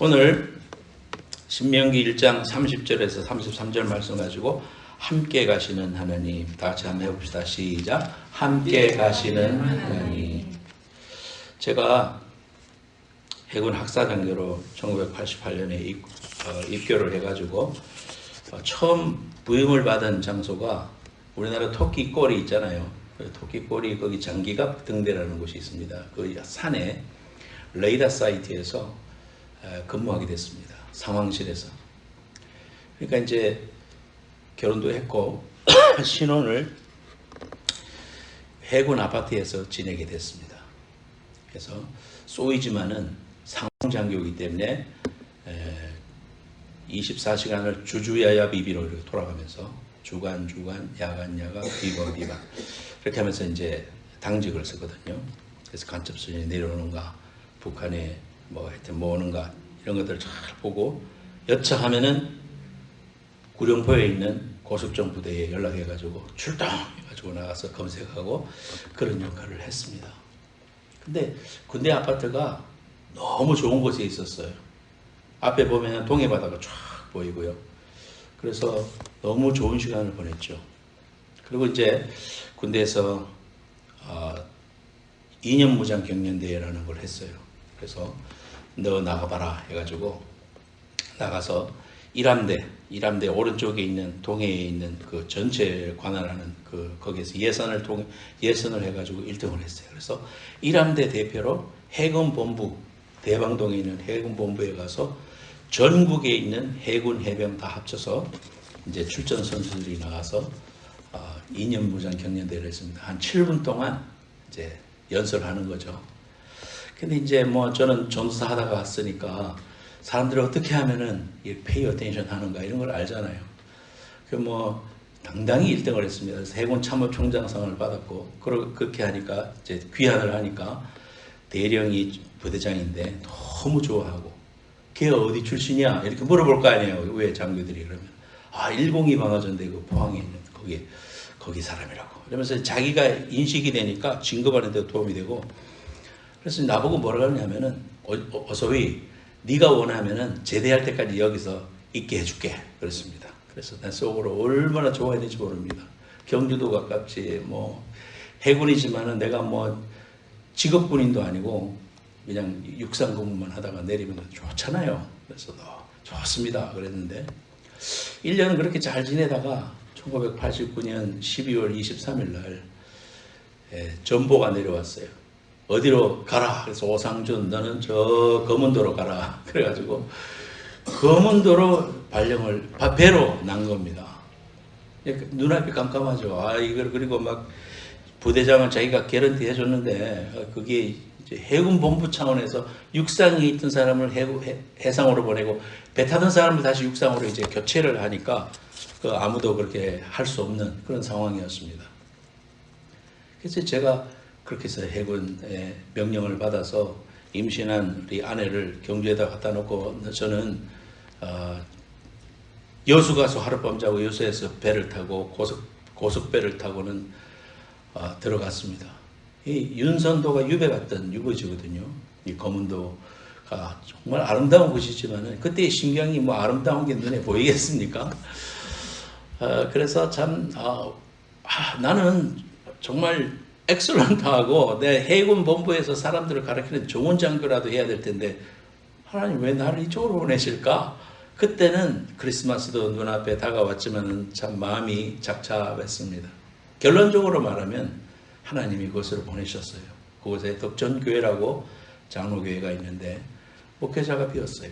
오늘 신명기 1장 30절에서 33절 말씀 가지고 함께 가시는 하나님, 다 같이 한번 해봅시다. 시작. 함께 가시는 하나님. 제가 해군 학사장교로 1988년에 입교를 해가지고 처음 부임을 받은 장소가 우리나라 토끼 꼬리 있잖아요. 토끼 꼬리 거기 장기갑 등대라는 곳이 있습니다. 그 산에 레이더 사이트에서 근무하게 됐습니다. 상황실에서. 그러니까 이제 결혼도 했고 신혼을 해군 아파트에서 지내게 됐습니다. 그래서 쏘이지만은 상장교이기 때문에 24시간을 주주야야 비비로 이렇게 돌아가면서 주간, 야간, 비번 이렇게 하면서 이제 당직을 쓰거든요. 그래서 간첩선이 내려오는가, 북한에 하여튼 뭐 오는가 이런 것들을 잘 보고 여차하면은 구룡포에 있는 고습정 부대에 연락해가지고 출동해가지고 나가서 검색하고 그런 역할을 했습니다. 근데 군대 아파트가 너무 좋은 곳에 있었어요. 앞에 보면 동해바다가 쫙 보이고요. 그래서 너무 좋은 시간을 보냈죠. 그리고 이제 군대에서 2년 무장 경련대회라는 걸 했어요. 그래서 너 나가봐라 해가지고 나가서 1함대 오른쪽에 있는 동해에 있는 그 전체 관할하는 거기에서 예선을 해가지고 1등을 했어요. 그래서 1함대 대표로 해군본부 대방동에 있는 해군본부에 가서 전국에 있는 해군 해병 다 합쳐서 이제 출전 선수들이 나가서 2년 무장 경련대회를 했습니다. 한 7분 동안 이제 연설하는 거죠. 근데 이제 저는 전도사 하다가 왔으니까 사람들이 어떻게 하면은 페이 어텐션 하는가 이런 걸 알잖아요. 당당히 1등을 했습니다. 그래서 해군 참모총장상을 받았고 그렇게 하니까 이제 귀환을 하니까 대령이 부대장인데 너무 좋아하고 걔가 어디 출신이야 이렇게 물어볼 거 아니에요. 왜 장교들이 그러면 102 방어전대 그 포항에 있는 거기 사람이라고 그러면서 자기가 인식이 되니까 진급하는 데 도움이 되고 그래서 나보고 뭐라고 하냐면은 어서위 네가 원하면은 제대할 때까지 여기서 있게 해줄게 그랬습니다. 그래서 난 속으로 얼마나 좋아했는지 모릅니다. 경주도 가깝지 해군이지만은 내가 직업군인도 아니고 그냥 육상 근무만 하다가 내리면 좋잖아요. 그래서 좋습니다 그랬는데 1년 그렇게 잘 지내다가 1989년 12월 23일 날 전보가 내려왔어요. 어디로 가라. 그래서 오상준 너는 저 검은도로 가라. 그래가지고 검은도로 배로 난 겁니다. 눈앞이 깜깜하죠. 이걸 그리고 막 부대장은 자기가 개런티 해줬는데 그게 이제 해군 본부 차원에서 육상에 있던 사람을 해상으로 보내고 배 타던 사람을 다시 육상으로 이제 교체를 하니까 아무도 그렇게 할 수 없는 그런 상황이었습니다. 그래서 제가 그렇게 해서 해군의 명령을 받아서 임신한 우리 아내를 경주에다 갖다 놓고 저는 여수 가서 하룻밤 자고 여수에서 배를 타고 고속배를 타고는 들어갔습니다. 이 윤선도가 유배 갔던 유거지거든요. 이 검은도가 정말 아름다운 곳이지만은 그때의 심경이 아름다운 게 눈에 보이겠습니까? 그래서 참 나는 정말 엑셀런트하고 내 해군 본부에서 사람들을 가르치는 좋은 장교라도 해야 될 텐데 하나님 왜 나를 이쪽으로 보내실까? 그때는 크리스마스도 눈앞에 다가왔지만 참 마음이 착잡했습니다. 결론적으로 말하면 하나님이 그곳으로 보내셨어요. 그곳에 덕전교회라고 장로교회가 있는데 목회자가 비었어요.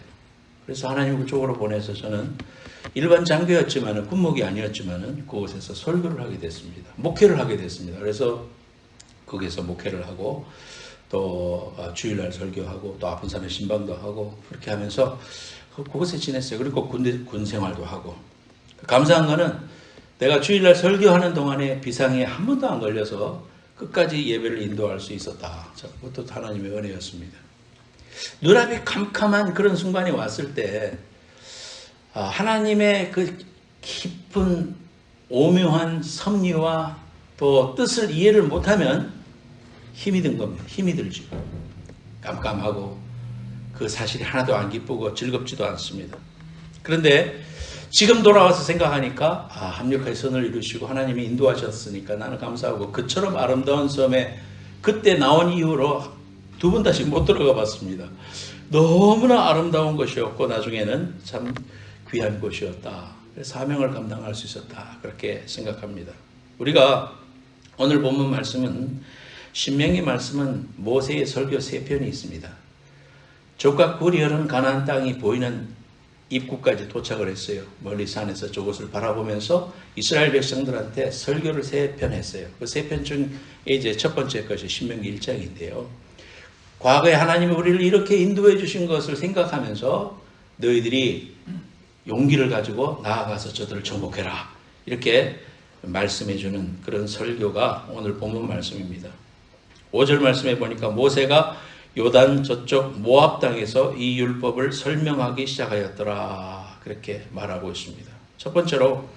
그래서 하나님 그쪽으로 보내서 저는 일반 장교였지만 군목이 아니었지만 그곳에서 설교를 하게 됐습니다. 목회를 하게 됐습니다. 그래서 거기서 목회를 하고 또 주일날 설교하고 또 아픈 사람의 신방도 하고 그렇게 하면서 그곳에 지냈어요. 그리고 군 생활도 하고 감사한 거는 내가 주일날 설교하는 동안에 비상에 한 번도 안 걸려서 끝까지 예배를 인도할 수 있었다. 그것도 하나님의 은혜였습니다. 눈앞이 캄캄한 그런 순간이 왔을 때 하나님의 그 깊은 오묘한 섭리와 또 뜻을 이해를 못하면 힘이 든 겁니다. 힘이 들죠. 깜깜하고 그 사실이 하나도 안 기쁘고 즐겁지도 않습니다. 그런데 지금 돌아와서 생각하니까 합력하여 선을 이루시고 하나님이 인도하셨으니까 나는 감사하고, 그처럼 아름다운 섬에 그때 나온 이후로 두 번 다시 못 들어가 봤습니다. 너무나 아름다운 곳이었고 나중에는 참 귀한 곳이었다. 사명을 감당할 수 있었다. 그렇게 생각합니다. 우리가 오늘 본문 말씀은, 신명기 말씀은 모세의 설교 3편이 있습니다. 족과 꿀이 흐르는 가나안 땅이 보이는 입구까지 도착을 했어요. 멀리 산에서 저곳을 바라보면서 이스라엘 백성들한테 설교를 3편 했어요. 그 3편 중에 이제 첫 번째 것이 신명기 1장인데요. 과거에 하나님이 우리를 이렇게 인도해 주신 것을 생각하면서 너희들이 용기를 가지고 나아가서 저들을 정복해라. 이렇게 말씀해 주는 그런 설교가 오늘 본문 말씀입니다. 5절 말씀해 보니까 모세가 요단 저쪽 모압 땅에서 이 율법을 설명하기 시작하였더라. 그렇게 말하고 있습니다. 첫 번째로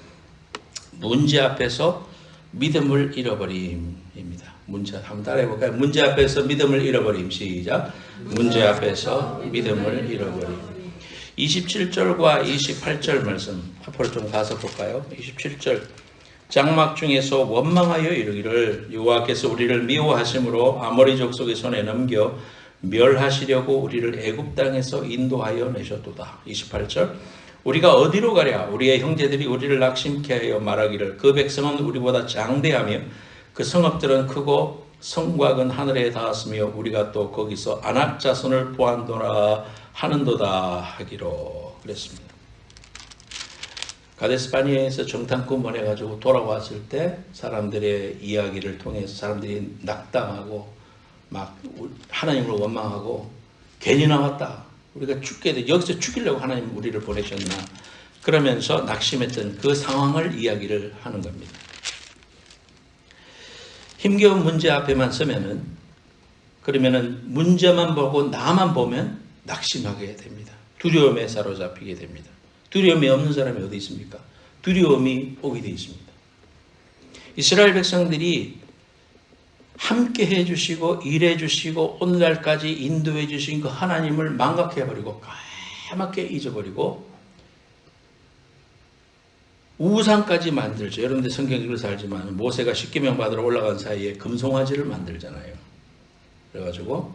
문제 앞에서 믿음을 잃어버림입니다. 문제 한번 따라해 볼까요? 문제 앞에서 믿음을 잃어버림. 시작. 문제 앞에서 믿음을 잃어버림. 27절과 28절 말씀 앞으로 좀 가서 볼까요? 27절. 장막 중에서 원망하여 이르기를 여호와께서 우리를 미워하심으로 아모리 족속의 손에 넘겨 멸하시려고 우리를 애굽 땅에서 인도하여 내셨도다. 28절. 우리가 어디로 가랴? 우리의 형제들이 우리를 낙심케 하여 말하기를 그 백성은 우리보다 장대하며 그 성읍들은 크고 성곽은 하늘에 닿았으며 우리가 또 거기서 아낙 자손을 보았노라 하는도다 하기로 그랬습니다. 가데스 바네아에서 정탐꾼 보내가지고 돌아왔을 때 사람들의 이야기를 통해서 사람들이 낙담하고 막 하나님을 원망하고 괜히 나왔다. 우리가 죽게 돼. 여기서 죽이려고 하나님 우리를 보내셨나. 그러면서 낙심했던 그 상황을 이야기를 하는 겁니다. 힘겨운 문제 앞에만 서면은, 그러면은 문제만 보고 나만 보면 낙심하게 됩니다. 두려움에 사로잡히게 됩니다. 두려움이 없는 사람이 어디 있습니까? 두려움이 오게 되어 있습니다. 이스라엘 백성들이 함께 해주시고 일해주시고 오늘날까지 인도해 주신 그 하나님을 망각해버리고 까맣게 잊어버리고 우상까지 만들죠. 여러분들 성경 읽어서 알지만 모세가 십계명 받으러 올라간 사이에 금송아지를 만들잖아요. 그래가지고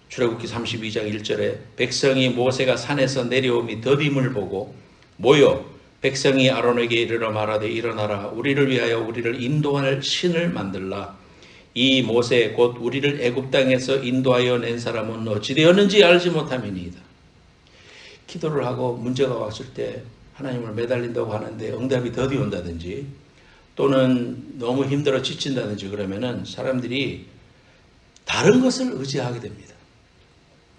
출애굽기 32장 1절에 백성이 모세가 산에서 내려오미 더딤을 보고 모여 백성이 아론에게 이르러 말하되 일어나라 우리를 위하여 우리를 인도할 신을 만들라. 이 모세 곧 우리를 애굽 땅에서 인도하여 낸 사람은 어찌 되었는지 알지 못함이니이다. 기도를 하고 문제가 왔을 때 하나님을 매달린다고 하는데 응답이 더디 온다든지 또는 너무 힘들어 지친다든지 그러면은 사람들이 다른 것을 의지하게 됩니다.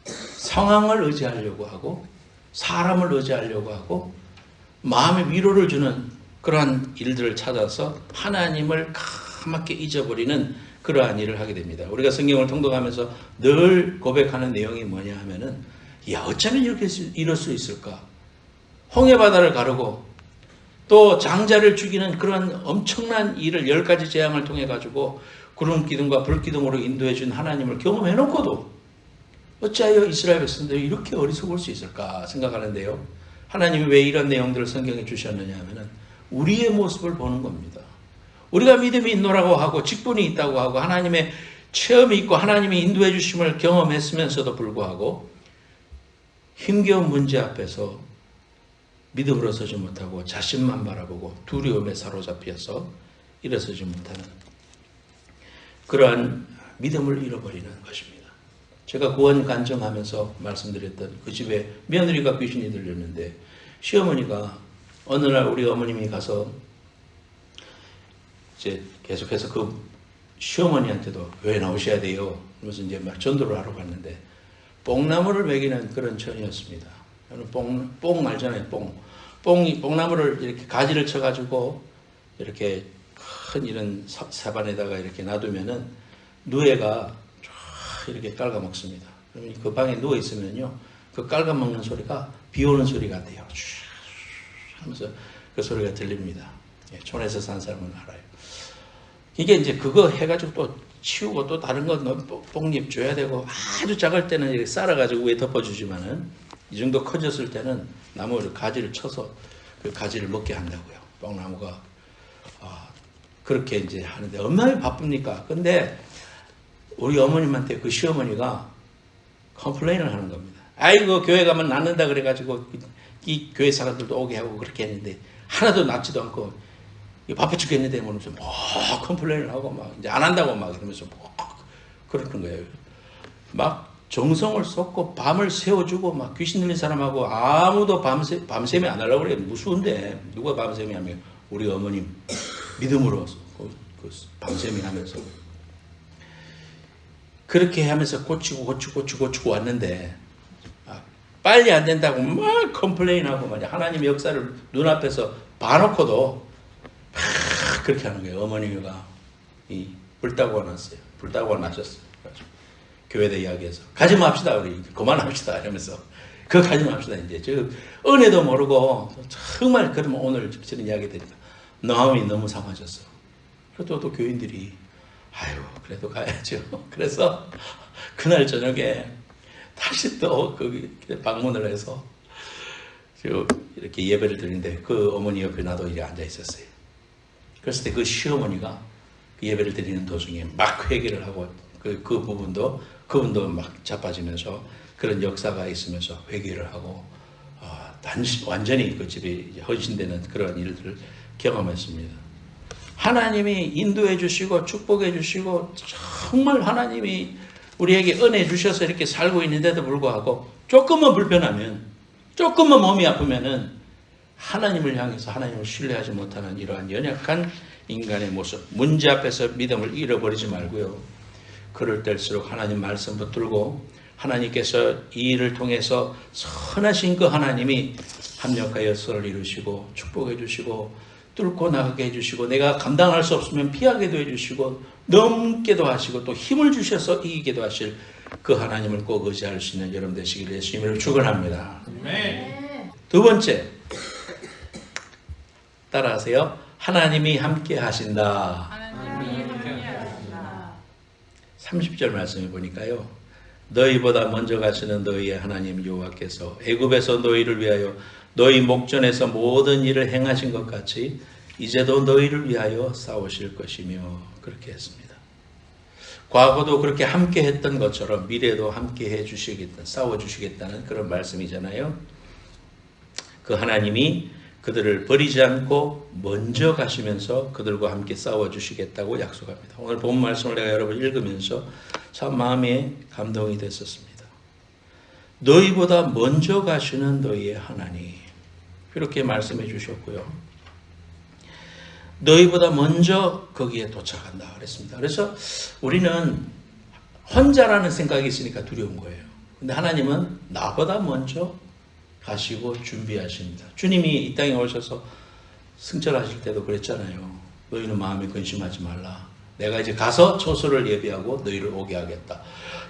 상황을 의지하려고 하고 사람을 의지하려고 하고 마음의 위로를 주는 그러한 일들을 찾아서 하나님을 까맣게 잊어버리는 그러한 일을 하게 됩니다. 우리가 성경을 통독하면서 늘 고백하는 내용이 뭐냐 하면은 야 어쩌면 이렇게 이럴 수 있을까? 홍해바다를 가르고 또 장자를 죽이는 그런 엄청난 일을 10가지 재앙을 통해 가지고 구름 기둥과 불 기둥으로 인도해 준 하나님을 경험해 놓고도 어찌하여 이스라엘 백성들이 이렇게 어리석을 수 있을까 생각하는데요. 하나님이 왜 이런 내용들을 성경에 주셨느냐 하면은 우리의 모습을 보는 겁니다. 우리가 믿음이 있노라고 하고 직분이 있다고 하고 하나님의 체험이 있고 하나님이 인도해 주심을 경험했으면서도 불구하고 힘겨운 문제 앞에서 믿음으로 서지 못하고 자신만 바라보고 두려움에 사로잡혀서 일어서지 못하는 그러한 믿음을 잃어버리는 것입니다. 제가 구원 간증하면서 말씀드렸던 그 집에 며느리가 귀신이 들렸는데 시어머니가 어느 날 우리 어머님이 가서 이제 계속해서 그 시어머니한테도 교회 나오셔야 돼요. 그래서 이제 막 전도를 하러 갔는데 뽕나무를 먹이는 그런 천이었습니다. 뽕 알잖아요. 뽕나무를 이렇게 가지를 쳐가지고 이렇게 큰 이런 사반에다가 이렇게 놔두면은 누에가 쫙 이렇게 깔아먹습니다. 그러면 그 방에 누워 있으면요, 그 깔아먹는 소리가 비 오는 소리 같아요. 쫙 하면서 그 소리가 들립니다. 촌에서 산 사람은 알아요. 이게 이제 그거 해가지고 또 치우고 또 다른 건 뽕잎 줘야 되고, 아주 작을 때는 이렇게 썰어가지고 위에 덮어주지만은 이 정도 커졌을 때는 나무를 가지를 쳐서 그 가지를 먹게 한다고요. 뽕나무가. 그렇게 이제 하는데 얼마나 바쁩니까? 근데 우리 어머님한테 그 시어머니가 컴플레인을 하는 겁니다. 아이고 교회 가면 낫는다 그래가지고 이 교회 사람들도 오게 하고 그렇게 했는데 하나도 낫지도 않고 바빠 죽겠는데 그러면서 뭐 컴플레인을 하고 막 이제 안 한다고 막 이러면서 뭐 그러는 거예요. 막 정성을 쏟고 밤을 세워주고 막 귀신 들린 사람하고 아무도 밤샘이 안 하려고 그래요. 무서운데 누가 밤샘이 하면 우리 어머님 믿음으로 그 밤샘이 하면서 그렇게 하면서 고치고 왔는데 빨리 안 된다고 막 컴플레인하고 말이야. 하나님의 역사를 눈앞에서 봐놓고도 그렇게 하는 거예요. 어머니가 이 불다구가 났어요. 불다구가 나셨어요. 교회대 이야기해서 가지 맙시다 우리 그만합시다 이러면서 그거 가지 맙시다 이제 저 은혜도 모르고 정말 그러면 오늘 저런 이야기 드립니다. 마음이 너무 상하셨어. 그래도 또 교인들이 아유 그래도 가야죠. 그래서 그날 저녁에 다시 또 거기 방문을 해서 이렇게 예배를 드리는데 그 어머니 옆에 나도 이제 앉아 있었어요. 그랬을 때 그 시어머니가 그 예배를 드리는 도중에 막 회개를 하고 그 부분도 그분도 막 자빠지면서 그런 역사가 있으면서 회개를 하고 완전히 그 집이 헌신되는 그런 일들을 경험했습니다. 하나님이 인도해 주시고 축복해 주시고 정말 하나님이 우리에게 은혜 주셔서 이렇게 살고 있는데도 불구하고 조금만 불편하면 조금만 몸이 아프면은 하나님을 향해서 하나님을 신뢰하지 못하는 이러한 연약한 인간의 모습, 문제 앞에서 믿음을 잃어버리지 말고요. 그럴 때일수록 하나님 말씀 붙들고 하나님께서 이 일을 통해서 선하신 그 하나님이 합력하여 선을 이루시고 축복해 주시고 뚫고 나가게 해주시고 내가 감당할 수 없으면 피하게도 해주시고 넘게도 하시고 또 힘을 주셔서 이기게도 하실 그 하나님을 꼭 의지할 수 있는 여러분 되시기를 예수님으로 축원합니다. 두 번째 따라하세요. 하나님이 함께 하신다. 30절 말씀해 보니까요. 너희보다 먼저 가시는 너희의 하나님 여호와께서 애굽에서 너희를 위하여 너희 목전에서 모든 일을 행하신 것 같이 이제도 너희를 위하여 싸우실 것이며 그렇게 했습니다. 과거도 그렇게 함께 했던 것처럼 미래도 함께 해주시겠다, 싸워주시겠다는 그런 말씀이잖아요. 그 하나님이 그들을 버리지 않고 먼저 가시면서 그들과 함께 싸워주시겠다고 약속합니다. 오늘 본 말씀을 내가 여러분 읽으면서 참 마음에 감동이 됐었습니다. 너희보다 먼저 가시는 너희의 하나님 이렇게 말씀해 주셨고요. 너희보다 먼저 거기에 도착한다 그랬습니다. 그래서 우리는 혼자라는 생각이 있으니까 두려운 거예요. 근데 하나님은 나보다 먼저 가시고 준비하십니다. 주님이 이 땅에 오셔서 승천하실 때도 그랬잖아요. 너희는 마음에 근심하지 말라. 내가 이제 가서 초소를 예비하고 너희를 오게 하겠다.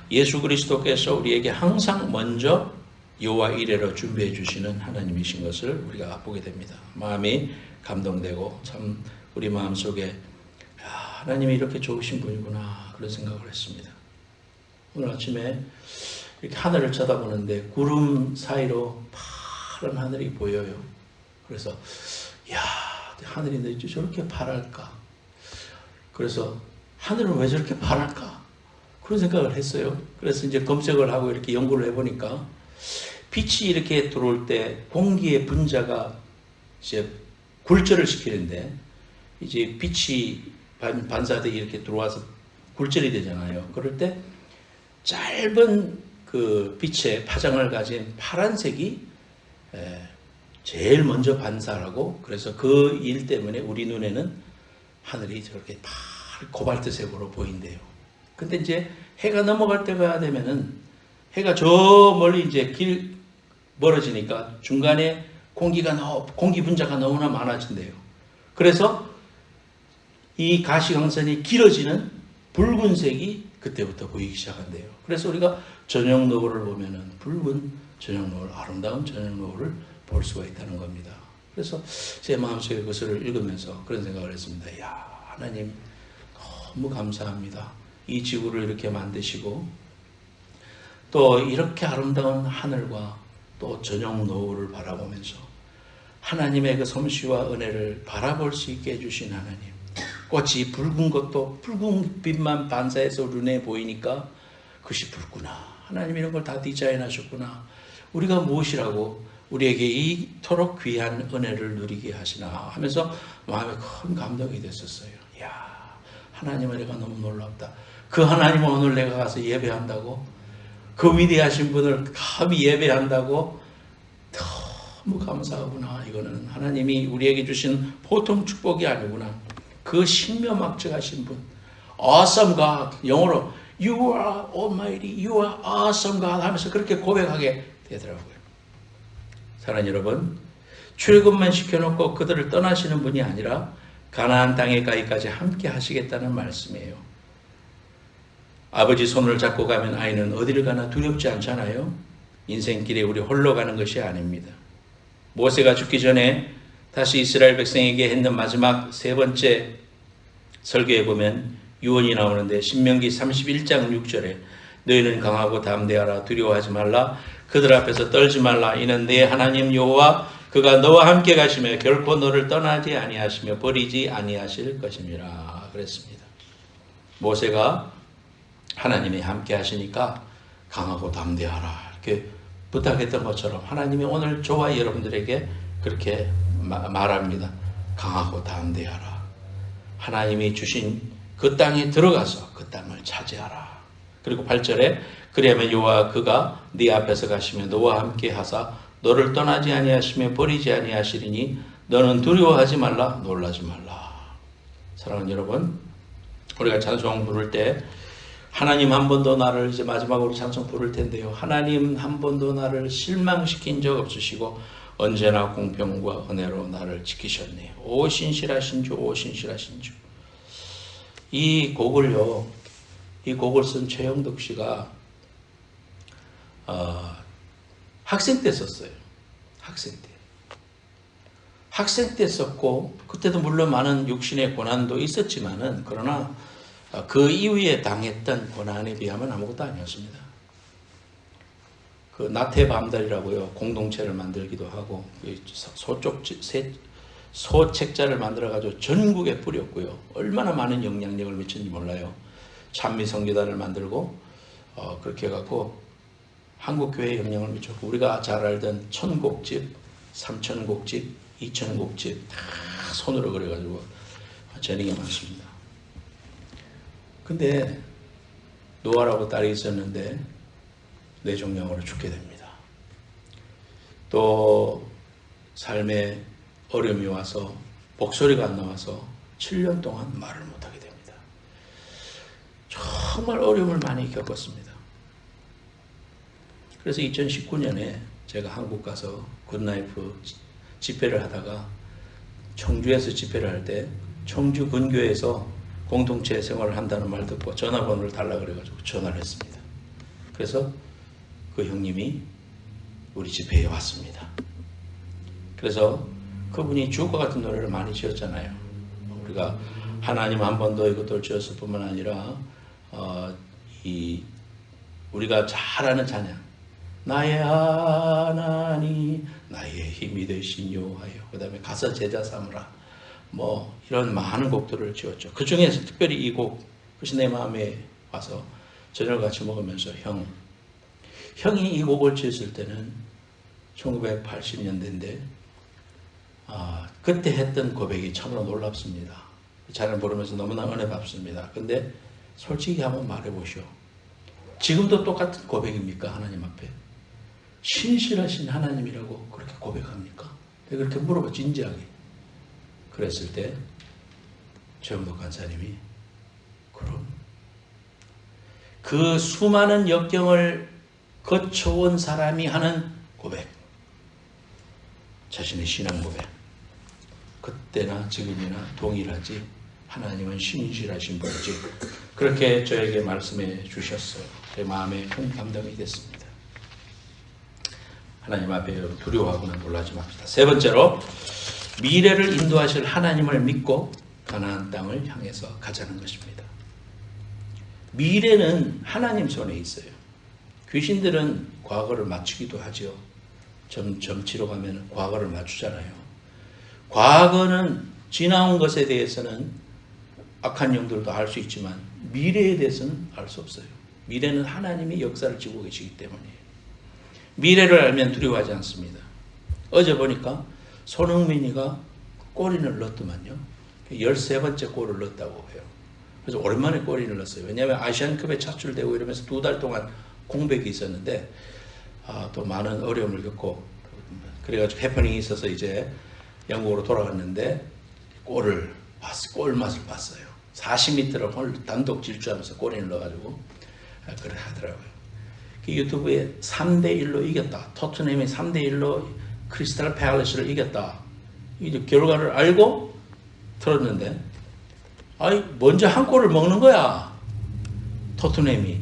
예수 그리스도께서 우리에게 항상 먼저 여호와 이레로 준비해 주시는 하나님이신 것을 우리가 보게 됩니다. 마음이 감동되고 참 우리 마음속에 하나님이 이렇게 좋으신 분이구나 그런 생각을 했습니다. 오늘 아침에 이렇게 하늘을 쳐다보는데 구름 사이로 파란 하늘이 보여요. 그래서 야 하늘이 저렇게 파랄까? 그래서 하늘은 왜 저렇게 파랄까? 그런 생각을 했어요. 그래서 이제 검색을 하고 이렇게 연구를 해보니까 빛이 이렇게 들어올 때 공기의 분자가 이제 굴절을 시키는데 이제 빛이 반사되게 이렇게 들어와서 굴절이 되잖아요. 그럴 때 짧은 그 빛의 파장을 가진 파란색이 제일 먼저 반사하고 그래서 그 일 때문에 우리 눈에는 하늘이 저렇게 코발트색으로 보인대요. 근데 이제 해가 넘어갈 때가 되면은 해가 저 멀리 이제 멀어지니까 중간에 공기 분자가 너무나 많아진대요. 그래서 이 가시광선이 길어지는 붉은색이 그때부터 보이기 시작한대요. 그래서 우리가 저녁 노을을 보면은 붉은 저녁 노을, 아름다운 저녁 노을을 볼 수가 있다는 겁니다. 그래서 제 마음속에 그것을 읽으면서 그런 생각을 했습니다. 야, 하나님 너무 감사합니다. 이 지구를 이렇게 만드시고 또 이렇게 아름다운 하늘과 또 저녁 노을을 바라보면서 하나님의 그 솜씨와 은혜를 바라볼 수 있게 해주신 하나님. 꽃이 붉은 것도 붉은 빛만 반사해서 눈에 보이니까 그것이 붉구나. 하나님 이런 걸 다 디자인하셨구나. 우리가 무엇이라고 우리에게 이토록 귀한 은혜를 누리게 하시나 하면서 마음에 큰 감동이 됐었어요. 이야, 하나님의 은혜가 너무 놀랍다. 그 하나님은 오늘 내가 가서 예배한다고? 그 위대하신 분을 감히 예배한다고? 너무 감사하구나. 이거는 하나님이 우리에게 주신 보통 축복이 아니구나. 그 신묘막측하신 분, awesome God, 영어로 You are almighty, You are awesome God 하면서 그렇게 고백하게 되더라고요. 사랑하는 여러분, 출애굽만 시켜놓고 그들을 떠나시는 분이 아니라 가나안 땅에 가기까지 함께 하시겠다는 말씀이에요. 아버지 손을 잡고 가면 아이는 어디를 가나 두렵지 않잖아요. 인생길에 우리 홀로 가는 것이 아닙니다. 모세가 죽기 전에 다시 이스라엘 백성에게 했는 마지막 세 번째 설교에 보면 유언이 나오는데 신명기 31장 6절에 너희는 강하고 담대하라 두려워하지 말라 그들 앞에서 떨지 말라 이는 내 하나님 여호와 그가 너와 함께 가시며 결코 너를 떠나지 아니하시며 버리지 아니하실 것임이라 그랬습니다. 모세가 하나님이 함께 하시니까 강하고 담대하라 이렇게 부탁했던 것처럼 하나님이 오늘 저와 여러분들에게 그렇게 말합니다. 강하고 담대하라. 하나님이 주신 그 땅에 들어가서 그 땅을 차지하라. 그리고 8절에 그리하면 여호와 그가 네 앞에서 가시며 너와 함께 하사 너를 떠나지 아니하시며 버리지 아니하시리니 너는 두려워하지 말라 놀라지 말라. 사랑하는 여러분, 우리가 찬송 부를 때 하나님 한 번도 나를 이제 마지막으로 찬송 부를 텐데요. 하나님 한 번도 나를 실망시킨 적 없으시고 언제나 공평과 은혜로 나를 지키셨네. 오 신실하신 주, 오 신실하신 주. 이 곡을요, 이 곡을 쓴 최영덕 씨가 학생 때 썼어요. 학생 때. 학생 때 썼고 그때도 물론 많은 육신의 고난도 있었지만은 그러나 그 이후에 당했던 고난에 비하면 아무것도 아니었습니다. 그 나태밤달이라고요 공동체를 만들기도 하고 소책자를 만들어가지고 전국에 뿌렸고요. 얼마나 많은 영향력을 미쳤는지 몰라요. 찬미성교단을 만들고 그렇게 해갖고 한국교회에 영향을 미쳤고 우리가 잘 알던 1000곡집, 3000곡집, 2000곡집 다 손으로 그려가지고 재능이 많습니다. 근데 노아라고 딸이 있었는데 뇌종양으로 죽게 됩니다. 또 삶에 어려움이 와서 목소리가 안 나와서 7년 동안 말을 못하게 됩니다. 정말 어려움을 많이 겪었습니다. 그래서 2019년에 제가 한국 가서 굿라이프 집회를 하다가 청주에서 집회를 할 때 청주 근교에서 공동체 생활을 한다는 말 듣고 전화번호를 달라고 그래가지고 전화를 했습니다. 그래서 그 형님이 우리 집회에 왔습니다. 그래서 그분이 주옥과 같은 노래를 많이 지었잖아요. 우리가 하나님 한 번 더 이것들 지었을 뿐만 아니라 우리가 잘 아는 찬양 나의 하나님 나의 힘이 되신 여호와여 그 다음에 가서 제자 삼으라 뭐 이런 많은 곡들을 지었죠. 그 중에서 특별히 이 곡 그것이 내 마음에 와서 저녁을 같이 먹으면서 형이 이 곡을 지었을 때는 1980년대인데 그때 했던 고백이 참으로 놀랍습니다. 잘 부르면서 너무나 은혜 받습니다. 근데 솔직히 한번 말해보시오. 지금도 똑같은 고백입니까? 하나님 앞에 신실하신 하나님이라고 그렇게 고백합니까? 내가 그렇게 물어봐 진지하게. 그랬을 때 최영덕 간사님이 그럼 그 수많은 역경을 거쳐온 사람이 하는 고백, 자신의 신앙 고백, 그때나 지금이나 동일하지 하나님은 신실하신 분이지 그렇게 저에게 말씀해 주셨어요. 제 마음에 큰 감동이 됐습니다. 하나님 앞에 두려워하거나 놀라지 맙시다. 세 번째로 미래를 인도하실 하나님을 믿고 가나안 땅을 향해서 가자는 것입니다. 미래는 하나님 손에 있어요. 귀신들은 과거를 맞추기도 하죠. 점치러 가면 과거를 맞추잖아요. 과거는 지나온 것에 대해서는 악한 영들도 알 수 있지만 미래에 대해서는 알 수 없어요. 미래는 하나님이 역사를 지고 계시기 때문이에요. 미래를 알면 두려워하지 않습니다. 어제 보니까 손흥민이가 골인을 넣었더만요. 13번째 골을 넣었다고 해요. 그래서 오랜만에 골인을 넣었어요. 왜냐하면 아시안컵에 차출되고 이러면서 2달 동안 공백이 있었는데 또 많은 어려움을 겪고 그래가지고 해프닝이 있어서 이제 영국으로 돌아갔는데 골 맛을 봤어요. 40m를 홀 단독 질주하면서 골인을 넣어가지고 그래 하더라고요. 그 유튜브에 3대1로 이겼다. 토트넘이 3대1로 크리스탈 팰리스를 이겼다. 이제 결과를 알고 들었는데 아니 먼저 한 골을 먹는 거야. 토트넘이.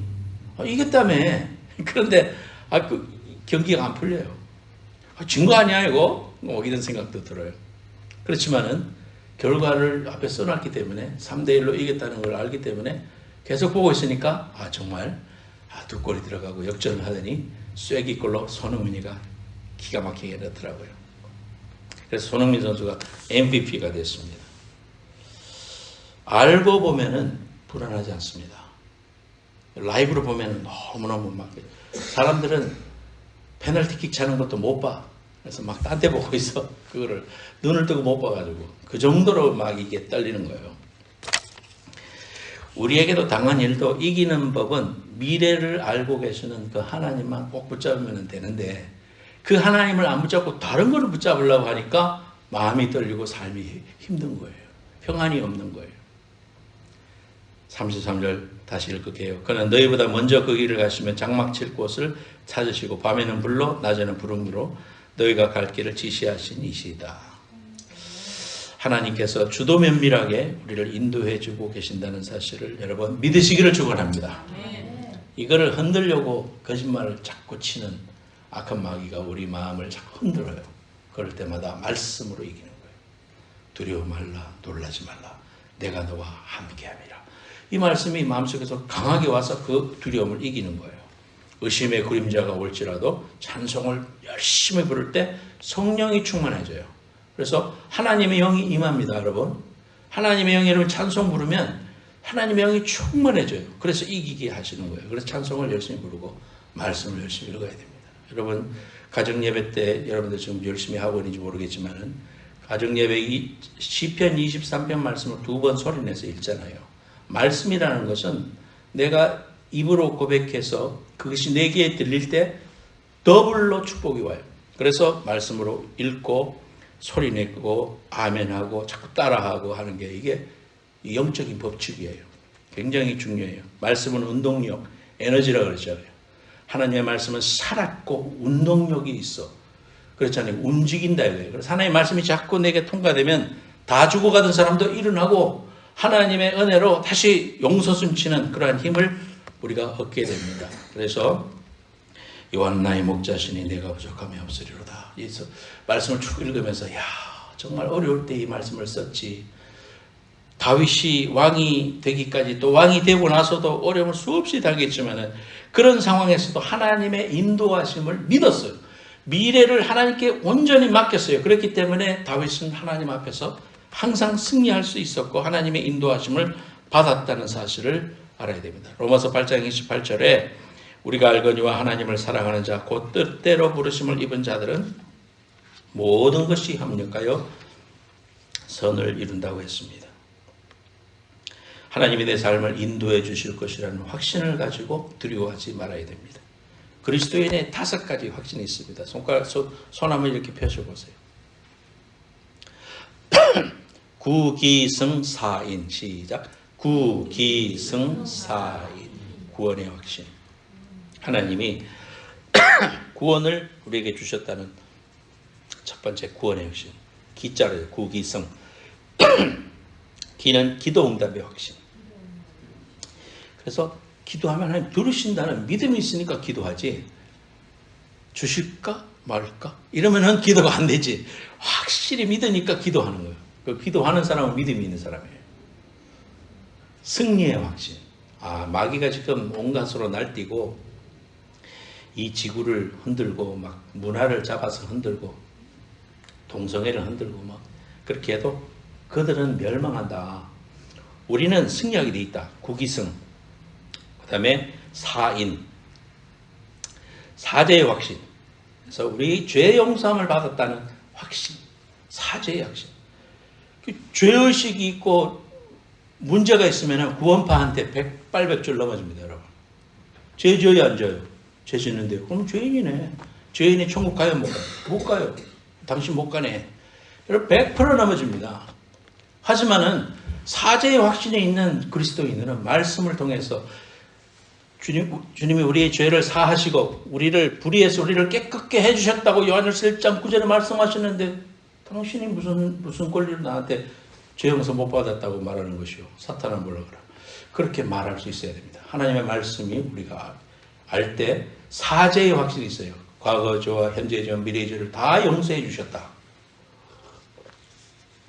이겼다며. 그런데 그 경기가 안 풀려요. 진 거 아니야 이거? 이런 생각도 들어요. 그렇지만은 결과를 앞에 써놨기 때문에 3대1로 이겼다는 걸 알기 때문에 계속 보고 있으니까 정말 2골이 들어가고 역전을 하더니 쐐기골로 손흥민이가 기가 막히게 넣더라고요. 그래서 손흥민 선수가 MVP가 됐습니다. 알고 보면은 불안하지 않습니다. 라이브로 보면은 너무너무 막 사람들은 페널티킥 차는 것도 못 봐. 그래서 막 딴 데 보고 있어. 그거를 눈을 뜨고 못 봐가지고 그 정도로 막 이게 떨리는 거예요. 우리에게도 당한 일도 이기는 법은 미래를 알고 계시는 그 하나님만 꼭 붙잡으면 되는데 그 하나님을 안 붙잡고 다른 거를 붙잡으려고 하니까 마음이 떨리고 삶이 힘든 거예요. 평안이 없는 거예요. 33절 다시 읽을게요. 그는 너희보다 먼저 그 길을 가시면 장막 칠 곳을 찾으시고 밤에는 불로 낮에는 구름으로 너희가 갈 길을 지시하신 이시다. 하나님께서 주도 면밀하게 우리를 인도해 주고 계신다는 사실을 여러분 믿으시기를 축원합니다. 이거를 흔들려고 거짓말을 자꾸 치는 악한 마귀가 우리 마음을 자꾸 흔들어요. 그럴 때마다 말씀으로 이기는 거예요. 두려워 말라, 놀라지 말라. 내가 너와 함께함이라. 이 말씀이 마음속에서 강하게 와서 그 두려움을 이기는 거예요. 의심의 그림자가 올지라도 찬송을 열심히 부를 때 성령이 충만해져요. 그래서 하나님의 영이 임합니다, 여러분. 하나님의 영이 여러분 찬송 부르면 하나님의 영이 충만해져요. 그래서 이기게 하시는 거예요. 그래서 찬송을 열심히 부르고 말씀을 열심히 읽어야 됩니다. 여러분 가정 예배 때 여러분들 지금 열심히 하고 있는지 모르겠지만은 가정 예배 시편 23편 말씀을 2번 소리내서 읽잖아요. 말씀이라는 것은 내가 입으로 고백해서 그것이 내게 들릴 때 더블로 축복이 와요. 그래서 말씀으로 읽고 소리내고 아멘하고 자꾸 따라하고 하는 게 이게 영적인 법칙이에요. 굉장히 중요해요. 말씀은 운동력, 에너지라고 그러잖아요. 하나님의 말씀은 살았고 운동력이 있어. 그렇잖아요. 움직인다 이거예요. 그래서 하나님의 말씀이 자꾸 내게 통과되면 다 죽어가던 사람도 일어나고 하나님의 은혜로 다시 용서숨치는 그러한 힘을 우리가 얻게 됩니다. 그래서 요한 나의 목자시니 내가 부족함이 없으리로다. 그래서 말씀을 쭉 읽으면서 야 정말 어려울 때 이 말씀을 썼지. 다윗이 왕이 되기까지 또 왕이 되고 나서도 어려움을 수없이 당했지만은 그런 상황에서도 하나님의 인도하심을 믿었어요. 미래를 하나님께 온전히 맡겼어요. 그렇기 때문에 다윗은 하나님 앞에서 항상 승리할 수 있었고 하나님의 인도하심을 받았다는 사실을 알아야 됩니다. 로마서 8장 28절에 우리가 알거니와 하나님을 사랑하는 자 곧 뜻대로 부르심을 입은 자들은 모든 것이 합력하여 선을 이룬다고 했습니다. 하나님이 내 삶을 인도해 주실 것이라는 확신을 가지고 두려워하지 말아야 됩니다. 그리스도인의 5가지 확신이 있습니다. 손 한번 이렇게 펴셔보세요. 구기승사인 시작. 구기승사인 구원의 확신. 하나님이 구원을 우리에게 주셨다는 첫 번째 구원의 확신. 기자로요. 구기승. 기는 기도응답의 확신. 그래서 기도하면 하나님 들으신다는 믿음이 있으니까 기도하지. 주실까 말까? 이러면은 기도가 안 되지. 확실히 믿으니까 기도하는 거예요. 그 기도하는 사람은 믿음이 있는 사람이에요. 승리의 확신. 마귀가 지금 온갖으로 날뛰고 이 지구를 흔들고 막 문화를 잡아서 흔들고 동성애를 흔들고 막 그렇게 해도 그들은 멸망한다. 우리는 승리하게 돼 있다. 국위승. 그 다음에 사인. 사죄의 확신. 그래서 우리 죄 용서함을 받았다는 확신. 사죄의 확신. 죄의식이 있고 문제가 있으면 구원파한테 백발백중 넘어집니다, 여러분. 죄 지어요, 안 지어요? 죄 짓는데요. 그럼 죄인이네. 죄인이 천국 가요, 못 가요? 못 가요. 당신 못 가네. 여러분, 100% 넘어집니다. 하지만은 사죄의 확신이 있는 그리스도인들은 말씀을 통해서 주님이 우리의 죄를 사하시고 우리를 불의해서 우리를 깨끗게 해주셨다고 요한일서 1장 9절에 말씀하셨는데 당신이 무슨 권리로 나한테 죄 용서 못 받았다고 말하는 것이요. 사탄은 뭐라 그래. 그렇게 말할 수 있어야 됩니다. 하나님의 말씀이 우리가 알 때 사죄의 확신이 있어요. 과거 죄와 현재 죄와 미래의 죄를 다 용서해 주셨다.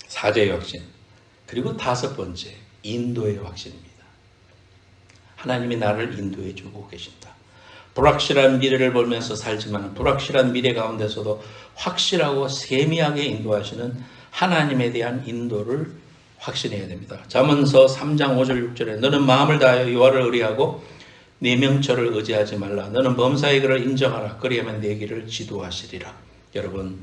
사죄의 확신. 그리고 5번째, 인도의 확신입니다. 하나님이 나를 인도해 주고 계신다. 불확실한 미래를 보면서 살지만 불확실한 미래 가운데서도 확실하고 세미하게 인도하시는 하나님에 대한 인도를 확신해야 됩니다. 잠언서 3장 5절 6절에 너는 마음을 다하여 여호와를 의뢰하고 네 명철을 의지하지 말라. 너는 범사의 길을 인정하라. 그리하면 내 길을 지도하시리라. 여러분,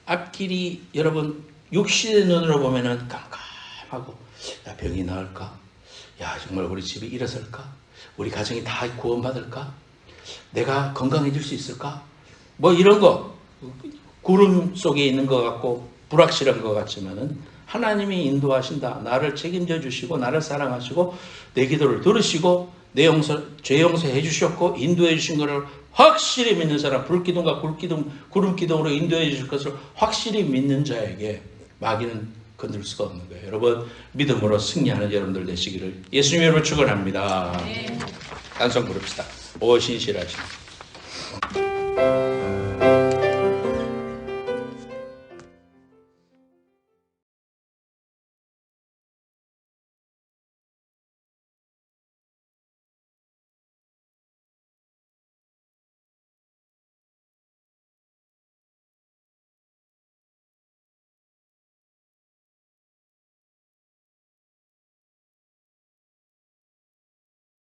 앞길이 여러분 육신의 눈으로 보면은 깜깜하고 야, 병이 나을까? 야, 정말 우리 집이 일어설까? 우리 가정이 다 구원받을까? 내가 건강해질 수 있을까? 뭐 이런 거 구름 속에 있는 것 같고 불확실한 것 같지만은 하나님이 인도하신다. 나를 책임져 주시고 나를 사랑하시고 내 기도를 들으시고 내 죄 용서해 주셨고 인도해 주신 것을 확실히 믿는 사람, 불기둥과 구름기둥으로 인도해 주실 것을 확실히 믿는 자에게 마귀는 건들 수가 없는 거예요. 여러분, 믿음으로 승리하는 여러분들 되시기를 예수님으로 축원합니다. 단성 부릅시다. 오 신실하신